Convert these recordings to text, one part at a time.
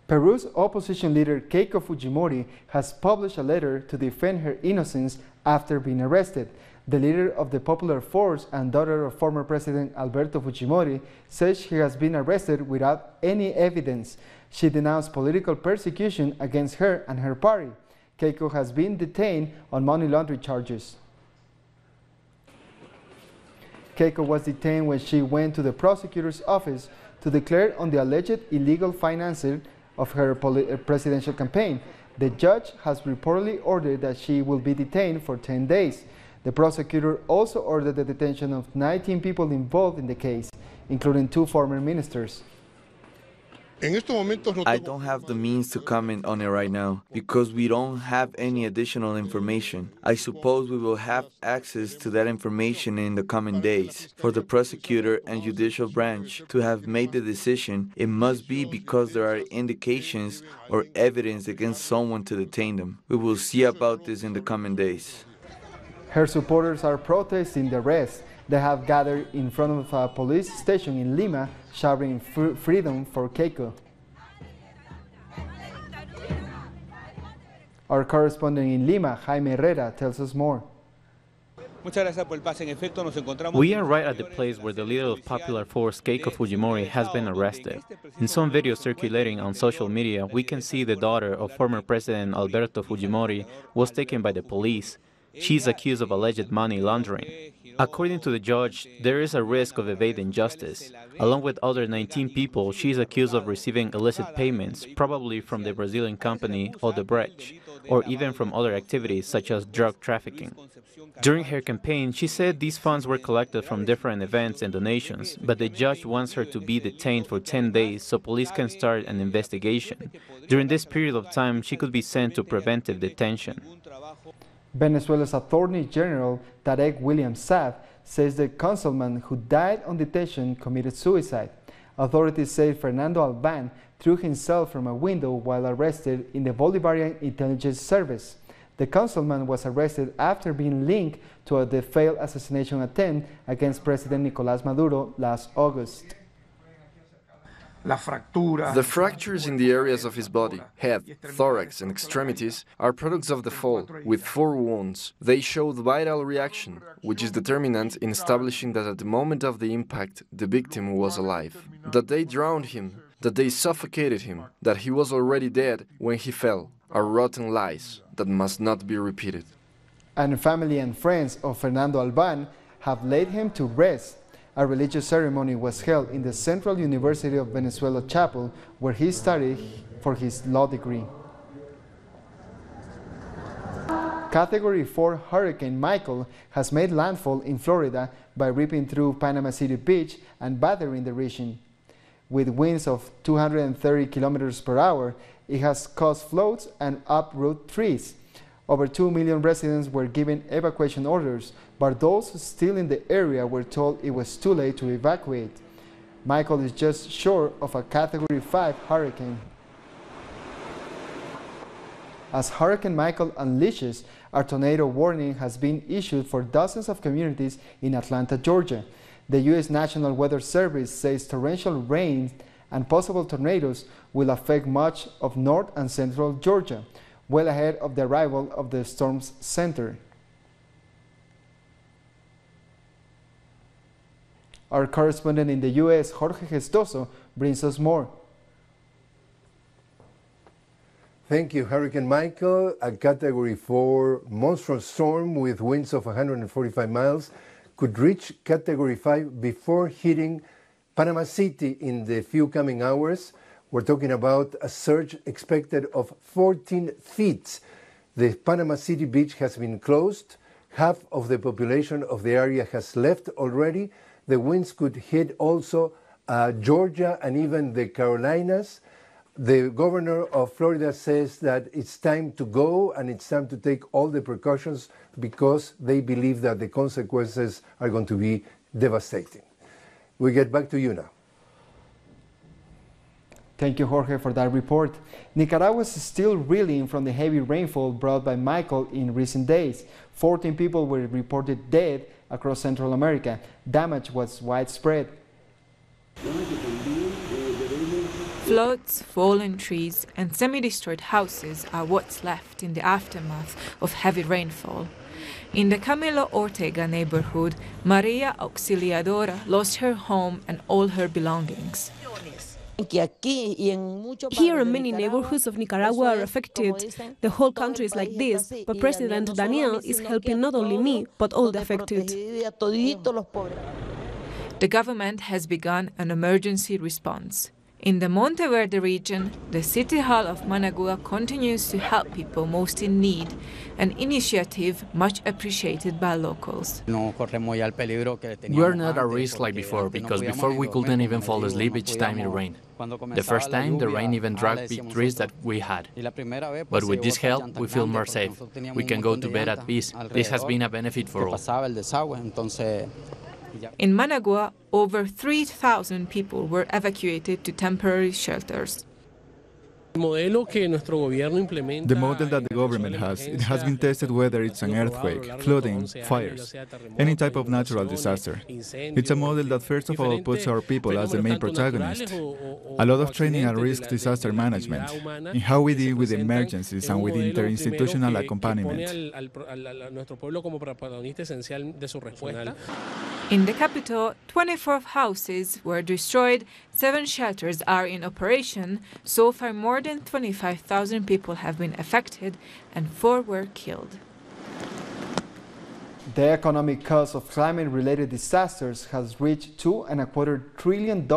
Peru's opposition leader Keiko Fujimori has published a letter to defend her innocence after being arrested. The leader of the Popular Force and daughter of former President Alberto Fujimori says she has been arrested without any evidence. She denounced political persecution against her and her party. Keiko has been detained on money laundering charges. Keiko was detained when she went to the prosecutor's office to declare on the alleged illegal financing of her presidential campaign. The judge has reportedly ordered that she will be detained for 10 days. The prosecutor also ordered the detention of 19 people involved in the case, including 2 former ministers. I don't have the means to comment on it right now because we don't have any additional information. I suppose we will have access to that information in the coming days. For the prosecutor and judicial branch to have made the decision, it must be because there are indications or evidence against someone to detain them. We will see about this in the coming days. Her supporters are protesting the arrest. They have gathered in front of a police station in Lima, shouting freedom for Keiko. Our correspondent in Lima, Jaime Herrera, tells us more. We are right at the place where the leader of Popular Force, Keiko Fujimori, has been arrested. In some videos circulating on social media, we can see the daughter of former President Alberto Fujimori was taken by the police. She is accused of alleged money laundering. According to the judge, there is a risk of evading justice. Along with other 19 people, she is accused of receiving illicit payments, probably from the Brazilian company Odebrecht, or even from other activities such as drug trafficking. During her campaign, she said these funds were collected from different events and donations, but the judge wants her to be detained for 10 days so police can start an investigation. During this period of time, she could be sent to preventive detention. Venezuela's Attorney General Tarek William Saab says the councilman who died on detention committed suicide. Authorities say Fernando Alban threw himself from a window while arrested in the Bolivarian Intelligence Service. The councilman was arrested after being linked to the failed assassination attempt against President Nicolás Maduro last August. The fractures in the areas of his body, head, thorax and extremities are products of the fall, with 4 wounds. They showed vital reaction, which is determinant in establishing that at the moment of the impact, the victim was alive. That they drowned him, that they suffocated him, that he was already dead when he fell, are rotten lies that must not be repeated. And family and friends of Fernando Alban have laid him to rest. A religious ceremony was held in the Central University of Venezuela chapel where he studied for his law degree. Category 4 Hurricane Michael has made landfall in Florida by ripping through Panama City Beach and battering the region. With winds of 230 kilometers per hour, it has caused floats and uprooted trees. Over 2 million residents were given evacuation orders, but those still in the area were told it was too late to evacuate. Michael is just short of a Category 5 hurricane. As Hurricane Michael unleashes, a tornado warning has been issued for dozens of communities in Atlanta, Georgia. The U.S. National Weather Service says torrential rain and possible tornadoes will affect much of north and central Georgia, well ahead of the arrival of the storm's center. Our correspondent in the U.S., Jorge Gestoso, brings us more. Thank you. Hurricane Michael, a Category 4 monstrous storm with winds of 145 miles, could reach Category 5 before hitting Panama City in the few coming hours. We're talking about a surge expected of 14 feet. The Panama City beach has been closed. Half of the population of the area has left already. The winds could hit also Georgia and even the Carolinas. The governor of Florida says that it's time to go and it's time to take all the precautions because they believe that the consequences are going to be devastating. We get back to you now. Thank you, Jorge, for that report. Nicaragua is still reeling from the heavy rainfall brought by Michael in recent days. 14 people were reported dead across Central America. Damage was widespread. Floods, fallen trees, and semi-destroyed houses are what's left in the aftermath of heavy rainfall. In the Camilo Ortega neighborhood, Maria Auxiliadora lost her home and all her belongings. Here, many neighborhoods of Nicaragua are affected. The whole country is like this, but President Daniel is helping not only me, but all the affected. The government has begun an emergency response. In the Monteverde region, the City Hall of Managua continues to help people most in need, an initiative much appreciated by locals. We are not at risk like before, because before we couldn't even fall asleep each time it rained. The first time, the rain even dragged big trees that we had. But with this help, we feel more safe. We can go to bed at peace. This has been a benefit for all. In Managua, over 3,000 people were evacuated to temporary shelters. The model that the government has, it has been tested whether it's an earthquake, flooding, fires, any type of natural disaster. It's a model that first of all puts our people as the main protagonist. A lot of training and risk disaster management, in how we deal with emergencies and with interinstitutional accompaniment. In the capital, 24 houses were destroyed, 7 shelters are in operation. So far, more than 25,000 people have been affected and 4 were killed. The economic cost of climate-related disasters has reached $2.25 trillion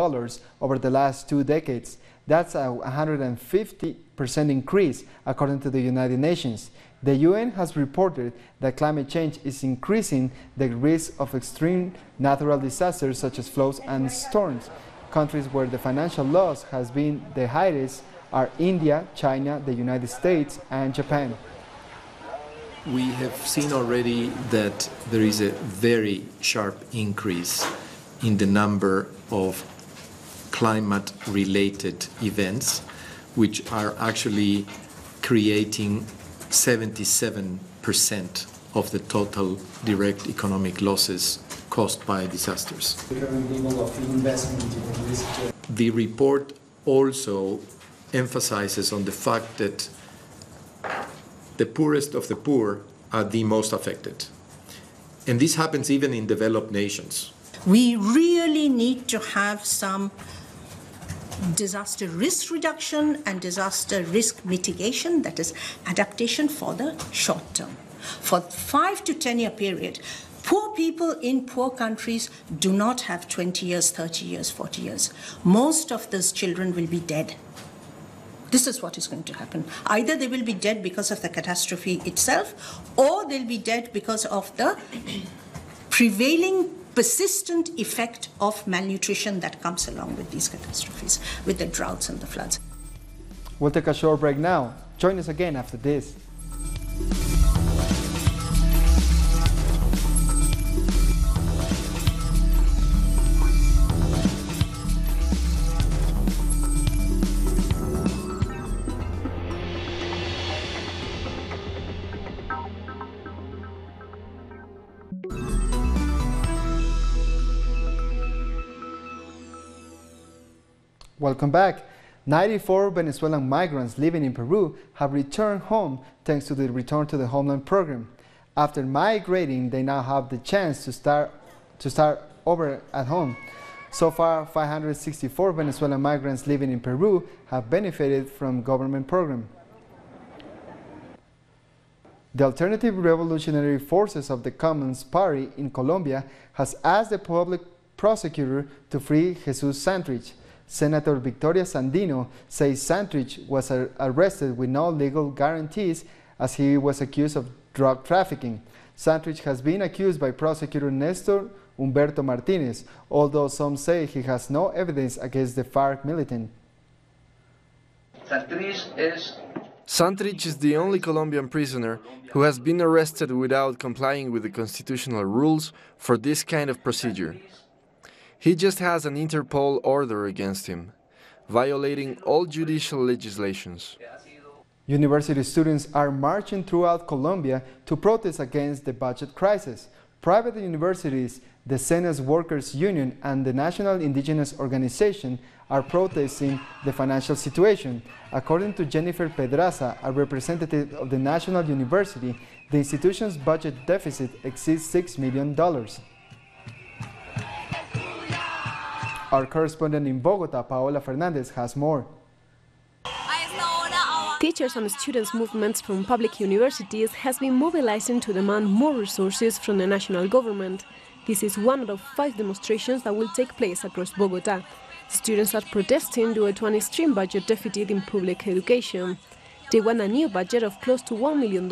over the last 2 decades. That's a 150% increase, according to the United Nations. The UN has reported that climate change is increasing the risk of extreme natural disasters such as floods and storms. Countries where the financial loss has been the highest are India, China, the United States, and Japan. We have seen already that there is a very sharp increase in the number of climate-related events, which are actually creating 77% of the total direct economic losses caused by disasters. The report also emphasizes on the fact that the poorest of the poor are the most affected. And this happens even in developed nations. We really need to have some disaster risk reduction and disaster risk mitigation, that is adaptation for the short term. For 5 to 10 year period, poor people in poor countries do not have 20 years, 30 years, 40 years. Most of those children will be dead. This is what is going to happen. Either they will be dead because of the catastrophe itself, or they'll be dead because of the prevailing persistent effect of malnutrition that comes along with these catastrophes, with the droughts and the floods. We'll take a short break now. Join us again after this. Welcome back. 94 Venezuelan migrants living in Peru have returned home thanks to the Return to the Homeland program. After migrating, they now have the chance to start over at home. So far, 564 Venezuelan migrants living in Peru have benefited from government program. The Alternative Revolutionary Forces of the Commons Party in Colombia has asked the public prosecutor to free Jesus Santrich. Senator Victoria Sandino says Santrich was arrested with no legal guarantees as he was accused of drug trafficking. Santrich has been accused by prosecutor Nestor Humberto Martinez, although some say he has no evidence against the FARC militant. Santrich is the only Colombian prisoner who has been arrested without complying with the constitutional rules for this kind of procedure. He just has an Interpol order against him, violating all judicial legislations. University students are marching throughout Colombia to protest against the budget crisis. Private universities, the Senas Workers Union, and the National Indigenous Organization are protesting the financial situation. According to Jennifer Pedraza, a representative of the National University, the institution's budget deficit exceeds $6 million. Our correspondent in Bogota, Paola Fernandez, has more. Teachers and students' movements from public universities has been mobilizing to demand more resources from the national government. This is one out of 5 demonstrations that will take place across Bogota. Students are protesting due to an extreme budget deficit in public education. They want a new budget of close to $1 million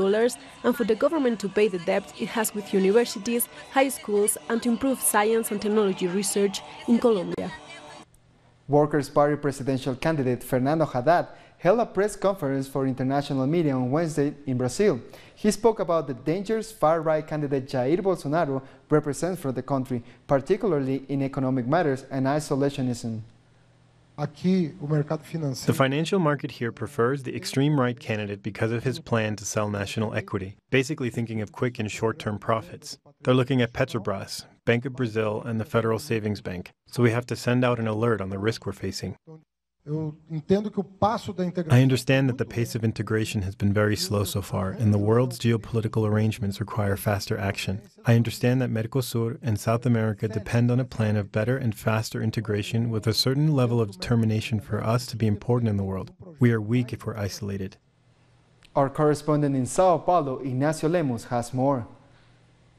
and for the government to pay the debt it has with universities, high schools, and to improve science and technology research in Colombia. Workers' Party presidential candidate Fernando Haddad held a press conference for international media on Wednesday in Brazil. He spoke about the dangers far-right candidate Jair Bolsonaro represents for the country, particularly in economic matters and isolationism. The financial market here prefers the extreme right candidate because of his plan to sell national equity, basically thinking of quick and short-term profits. They're looking at Petrobras, Bank of Brazil, and the Federal Savings Bank, so we have to send out an alert on the risk we're facing. I understand that the pace of integration has been very slow so far, and the world's geopolitical arrangements require faster action. I understand that Mercosur and South America depend on a plan of better and faster integration with a certain level of determination for us to be important in the world. We are weak if we're isolated. Our correspondent in Sao Paulo, Ignacio Lemus, has more.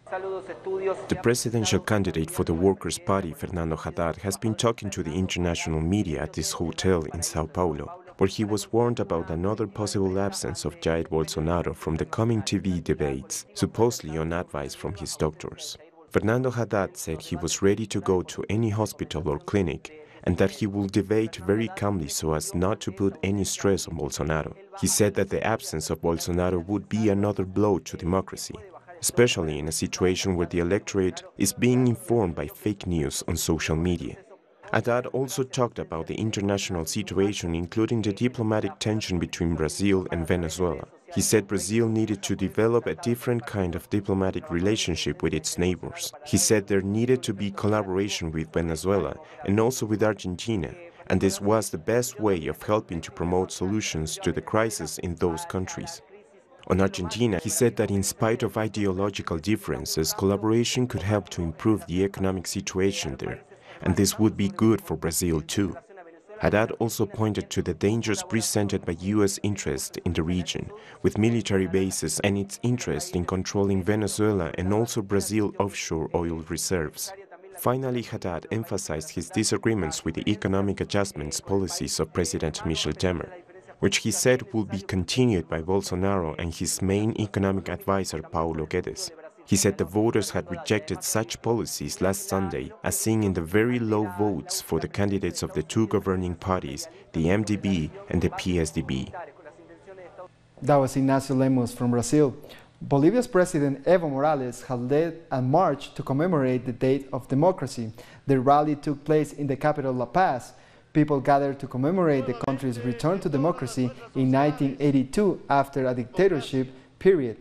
The presidential candidate for the Workers' Party, Fernando Haddad, has been talking to the international media at this hotel in Sao Paulo, where he was warned about another possible absence of Jair Bolsonaro from the coming TV debates, supposedly on advice from his doctors. Fernando Haddad said he was ready to go to any hospital or clinic and that he will debate very calmly so as not to put any stress on Bolsonaro. He said that the absence of Bolsonaro would be another blow to democracy, especially in a situation where the electorate is being informed by fake news on social media. Haddad also talked about the international situation, including the diplomatic tension between Brazil and Venezuela. He said Brazil needed to develop a different kind of diplomatic relationship with its neighbors. He said there needed to be collaboration with Venezuela and also with Argentina, and this was the best way of helping to promote solutions to the crisis in those countries. On Argentina, he said that in spite of ideological differences, collaboration could help to improve the economic situation there, and this would be good for Brazil too. Haddad also pointed to the dangers presented by U.S. interest in the region, with military bases and its interest in controlling Venezuela and also Brazil offshore oil reserves. Finally, Haddad emphasized his disagreements with the economic adjustments policies of President Michel Temer, which he said will be continued by Bolsonaro and his main economic advisor, Paulo Guedes. He said the voters had rejected such policies last Sunday, as seen in the very low votes for the candidates of the 2 governing parties, the MDB and the PSDB. That was Ignacio Lemos from Brazil. Bolivia's President Evo Morales had led a march to commemorate the Day of Democracy. The rally took place in the capital La Paz. People gathered to commemorate the country's return to democracy in 1982 after a dictatorship period.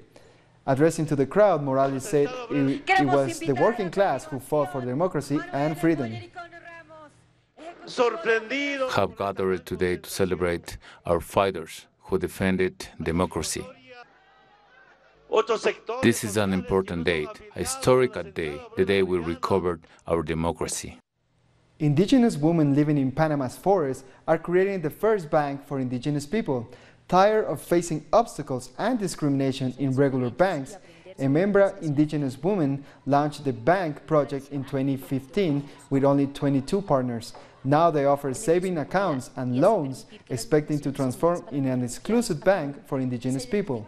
Addressing to the crowd, Morales said it was the working class who fought for democracy and freedom. Have gathered today to celebrate our fighters who defended democracy. This is an important date, a historical day, the day we recovered our democracy. Indigenous women living in Panama's forests are creating the first bank for indigenous people. Tired of facing obstacles and discrimination in regular banks, a Membra indigenous woman launched the bank project in 2015 with only 22 partners. Now they offer saving accounts and loans, expecting to transform in an exclusive bank for indigenous people.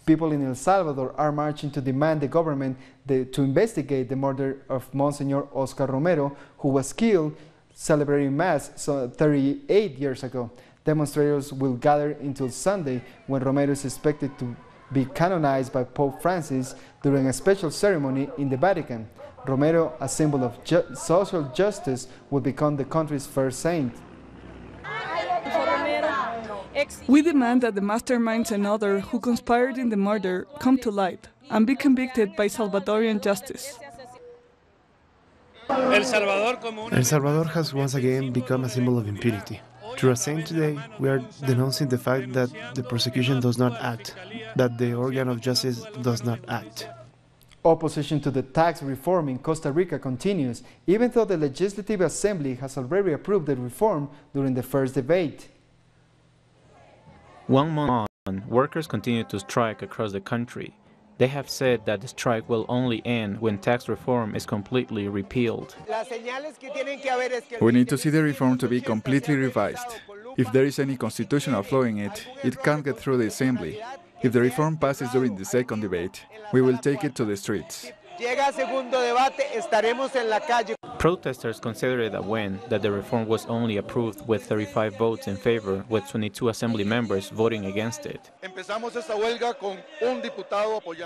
People in El Salvador are marching to demand the government to investigate the murder of Monsignor Oscar Romero, who was killed celebrating Mass 38 years ago. Demonstrators will gather until Sunday, when Romero is expected to be canonized by Pope Francis during a special ceremony in the Vatican. Romero, a symbol of social justice, will become the country's first saint. We demand that the masterminds and others who conspired in the murder come to light and be convicted by Salvadorian justice. El Salvador has once again become a symbol of impunity. Through a saying today, we are denouncing the fact that the prosecution does not act, that the organ of justice does not act. Opposition to the tax reform in Costa Rica continues, even though the Legislative Assembly has already approved the reform during the first debate. 1 month on, workers continue to strike across the country. They have said that the strike will only end when tax reform is completely repealed. We need to see the reform to be completely revised. If there is any constitutional flaw in it, it can't get through the Assembly. If the reform passes during the second debate, we will take it to the streets. Protesters considered a win that the reform was only approved with 35 votes in favor, with 22 assembly members voting against it.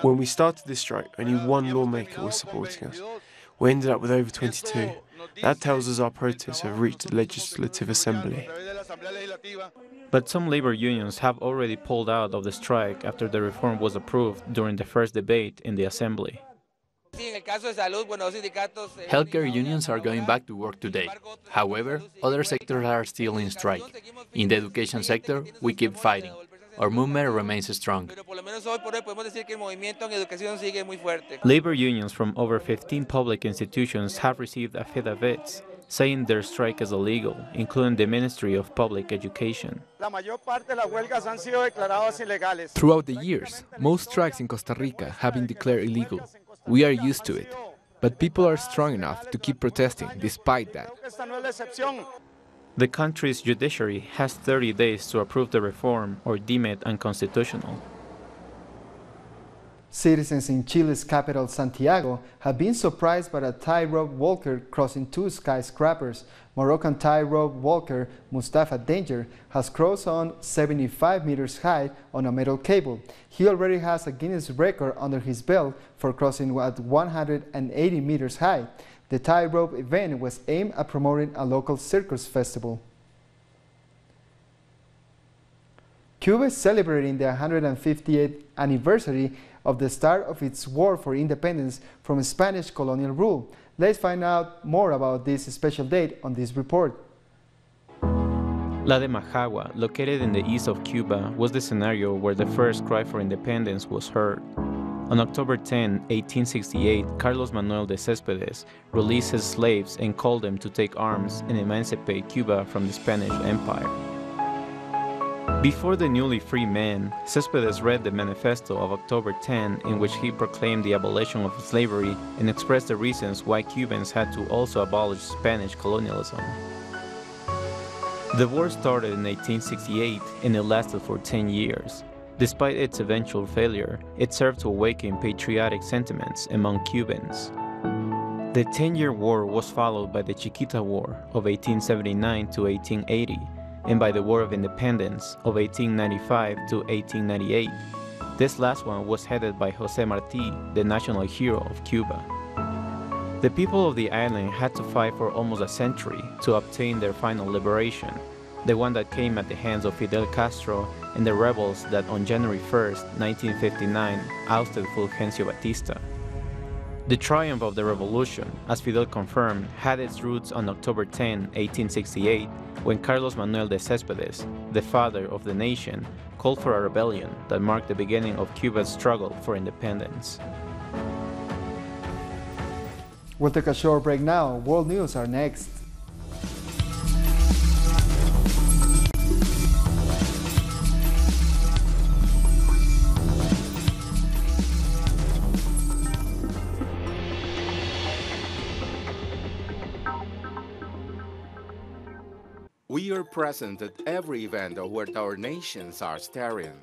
When we started this strike, only one lawmaker was supporting us. We ended up with over 22. That tells us our protests have reached the Legislative Assembly. But some labor unions have already pulled out of the strike after the reform was approved during the first debate in the Assembly. Healthcare unions are going back to work today. However, other sectors are still in strike. In the education sector, we keep fighting. Our movement remains strong. Labor unions from over 15 public institutions have received affidavits saying their strike is illegal, including the Ministry of Public Education. Throughout the years, most strikes in Costa Rica have been declared illegal. We are used to it, but people are strong enough to keep protesting despite that. The country's judiciary has 30 days to approve the reform or deem it unconstitutional. Citizens in Chile's capital, Santiago, have been surprised by a tightrope walker crossing two skyscrapers. Moroccan tightrope walker Mustafa Danger has crossed on 75 meters high on a metal cable. He already has a Guinness record under his belt for crossing at 180 meters high. The tightrope event was aimed at promoting a local circus festival. Cuba is celebrating the 158th anniversary of the start of its war for independence from Spanish colonial rule. Let's find out more about this special date on this report. La de Majagua, located in the east of Cuba, was the scenario where the first cry for independence was heard. On October 10, 1868, Carlos Manuel de Céspedes released his slaves and called them to take arms and emancipate Cuba from the Spanish Empire. Before the newly free men, Céspedes read the manifesto of October 10, in which he proclaimed the abolition of slavery and expressed the reasons why Cubans had to also abolish Spanish colonialism. The war started in 1868 and it lasted for 10 years. Despite its eventual failure, it served to awaken patriotic sentiments among Cubans. The 10-year war was followed by the Chiquita War of 1879 to 1880, and by the War of Independence of 1895 to 1898. This last one was headed by José Martí, the national hero of Cuba. The people of the island had to fight for almost a century to obtain their final liberation, the one that came at the hands of Fidel Castro and the rebels that on January 1st, 1959, ousted Fulgencio Batista. The triumph of the revolution, as Fidel confirmed, had its roots on October 10, 1868, when Carlos Manuel de Céspedes, the father of the nation, called for a rebellion that marked the beginning of Cuba's struggle for independence. We'll take a short break now. World News are next. We are present at every event where our nations are staring.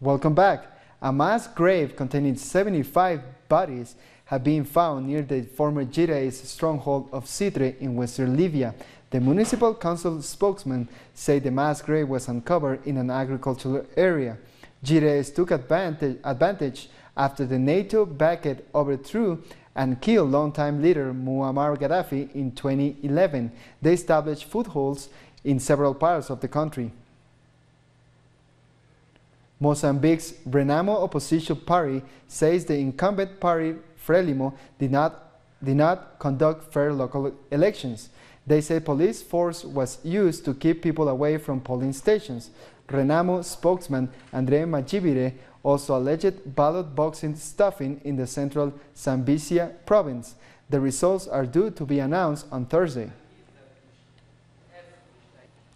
Welcome back. A mass grave containing 75 bodies have been found near the former Gireis stronghold of Sidre in western Libya. The municipal council spokesman said the mass grave was uncovered in an agricultural area. Gireis took advantage after the NATO-backed overthrew and killed longtime leader Muammar Gaddafi in 2011. They established footholds in several parts of the country. Mozambique's Renamo opposition party says the incumbent party, Frelimo, did not conduct fair local elections. They say police force was used to keep people away from polling stations. Renamo spokesman Andre Majibire also alleged ballot boxing stuffing in the central Zambezia province. The results are due to be announced on Thursday.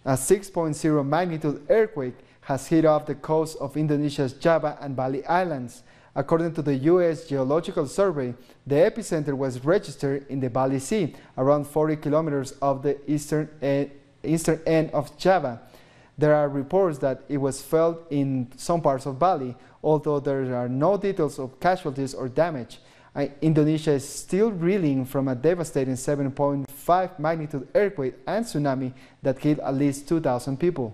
A 6.0 magnitude earthquake has hit off the coast of Indonesia's Java and Bali Islands. According to the U.S. Geological Survey, the epicenter was registered in the Bali Sea, around 40 kilometers off the eastern end of Java. There are reports that it was felt in some parts of Bali, although there are no details of casualties or damage. Indonesia is still reeling from a devastating 7.5 magnitude earthquake and tsunami that killed at least 2,000 people.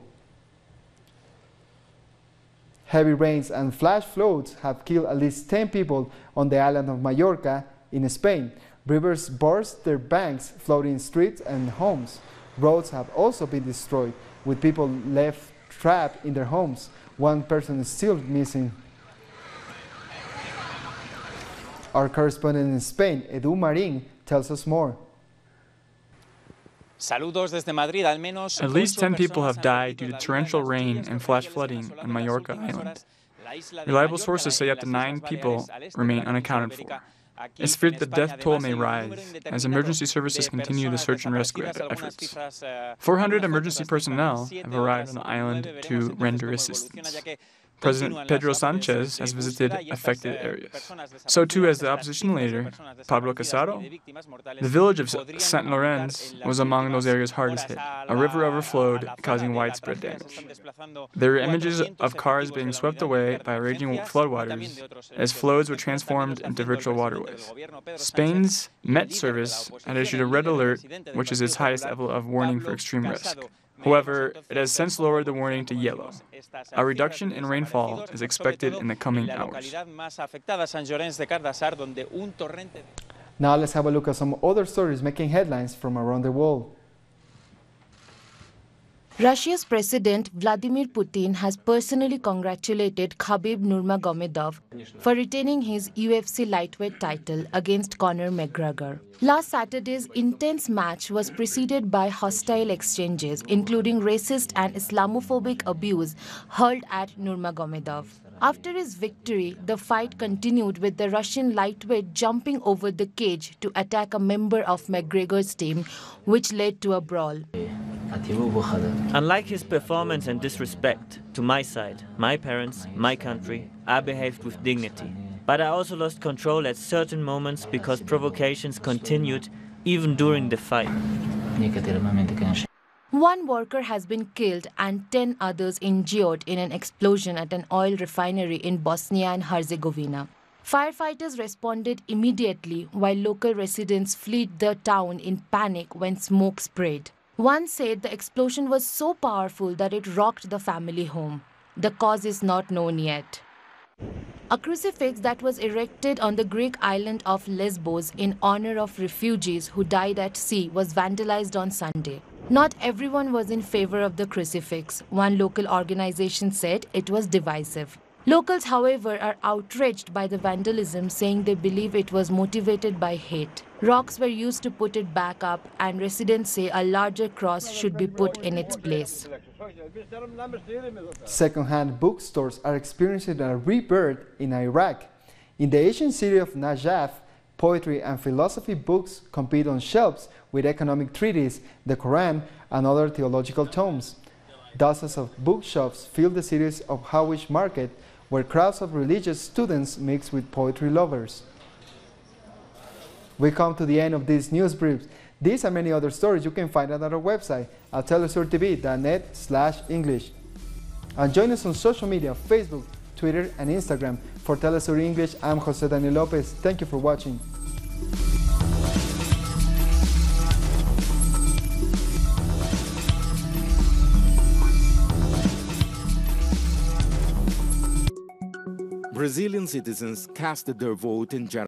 Heavy rains and flash floods have killed at least 10 people on the island of Mallorca in Spain. Rivers burst their banks, flooding streets and homes. Roads have also been destroyed, with people left trapped in their homes. One person is still missing. Our correspondent in Spain, Edu Marin, tells us more. At least 10 people have died due to torrential rain and flash flooding on Mallorca Island. Reliable sources say up to 9 people remain unaccounted for. It's feared the death toll may rise as emergency services continue the search and rescue efforts. 400 emergency personnel have arrived on the island to render assistance. President Pedro Sanchez has visited affected areas. So too has the opposition leader, Pablo Casado. The village of St. Lorenz was among those areas hardest hit. A river overflowed, causing widespread damage. There are images of cars being swept away by raging floodwaters as flows were transformed into virtual waterways. Spain's Met Service had issued a red alert, which is its highest level of warning for extreme risk. However, it has since lowered the warning to yellow. A reduction in rainfall is expected in the coming hours. Now let's have a look at some other stories making headlines from around the world. Russia's President Vladimir Putin has personally congratulated Khabib Nurmagomedov for retaining his UFC lightweight title against Conor McGregor. Last Saturday's intense match was preceded by hostile exchanges, including racist and Islamophobic abuse hurled at Nurmagomedov. After his victory, the fight continued with the Russian lightweight jumping over the cage to attack a member of McGregor's team, which led to a brawl. Unlike his performance and disrespect to my side, my parents, my country, I behaved with dignity. But I also lost control at certain moments because provocations continued even during the fight. One worker has been killed and 10 others injured in an explosion at an oil refinery in Bosnia and Herzegovina. Firefighters responded immediately while local residents fled the town in panic when smoke sprayed. One said the explosion was so powerful that it rocked the family home. The cause is not known yet. A crucifix that was erected on the Greek island of Lesbos in honor of refugees who died at sea was vandalized on Sunday. Not everyone was in favor of the crucifix. One local organization said it was divisive. Locals, however, are outraged by the vandalism, saying they believe it was motivated by hate. Rocks were used to put it back up, and residents say a larger cross should be put in its place. Second-hand bookstores are experiencing a rebirth in Iraq. In the ancient city of Najaf, poetry and philosophy books compete on shelves with economic treatises, the Quran, and other theological tomes. Dozens of bookshops fill the city's of Hawish Market, where crowds of religious students mix with poetry lovers. We come to the end of this news brief. These and many other stories you can find at our website at telesurtv.net/English. And join us on social media, Facebook, Twitter, and Instagram. For Telesur English, I'm Jose Daniel Lopez. Thank you for watching. Brazilian citizens cast their vote in January.